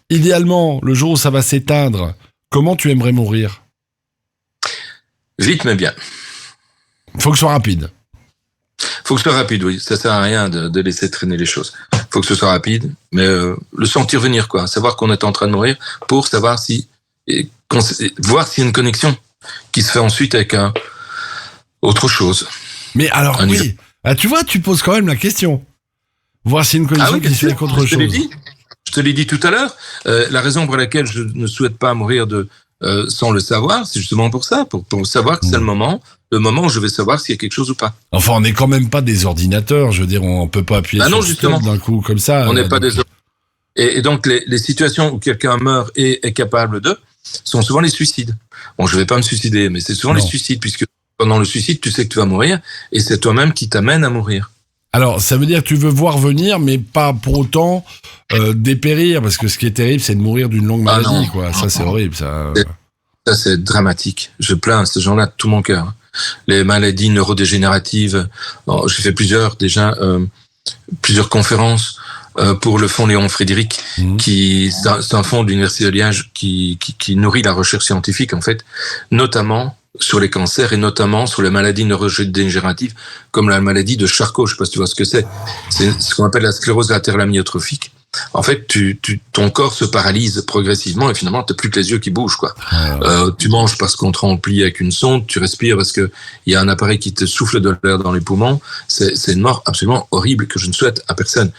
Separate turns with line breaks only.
idéalement, le jour où ça va s'éteindre, comment tu aimerais mourir?
Vite mais bien.
Faut que ce soit rapide.
Faut que ce soit rapide, oui. Ça sert à rien de laisser traîner les choses. Faut que ce soit rapide, mais le sentir venir, quoi. Savoir qu'on est en train de mourir pour savoir voir s'il y a une connexion qui se fait ensuite avec autre chose.
Mais alors, oui. Ah, tu vois, tu poses quand même la question. Voir s'il y a une connexion qui se fait avec autre chose.
Je te l'ai dit tout à l'heure. La raison pour laquelle je ne souhaite pas mourir sans le savoir, c'est justement pour ça, pour savoir que c'est le moment où je vais savoir s'il y a quelque chose ou pas.
Enfin, on n'est quand même pas des ordinateurs, je veux dire, on peut pas appuyer sur
justement.
d'un coup comme ça.
On n'est pas des et donc les situations où quelqu'un meurt et est capable sont souvent les suicides. Bon, je vais pas me suicider, mais c'est souvent les suicides, puisque pendant le suicide, tu sais que tu vas mourir, et c'est toi-même qui t'amène à mourir.
Alors, ça veut dire que tu veux voir venir, mais pas pour autant dépérir, parce que ce qui est terrible, c'est de mourir d'une longue maladie, quoi. Ça, c'est horrible, ça.
Ça, c'est dramatique. Je plains ces gens-là de tout mon cœur. Les maladies neurodégénératives. Bon, j'ai fait plusieurs conférences pour le fonds Léon Frédéric, c'est un fonds de l'Université de Liège qui nourrit la recherche scientifique, en fait, notamment sur les cancers et notamment sur les maladies neurodégénératives comme la maladie de Charcot. Je sais pas si tu vois ce que c'est. C'est ce qu'on appelle la sclérose latérale amyotrophique. En fait, ton corps se paralyse progressivement et finalement, t'as plus que les yeux qui bougent, quoi. Tu manges parce qu'on te remplit avec une sonde, tu respires parce que il y a un appareil qui te souffle de l'air dans les poumons. C'est une mort absolument horrible que je ne souhaite à personne.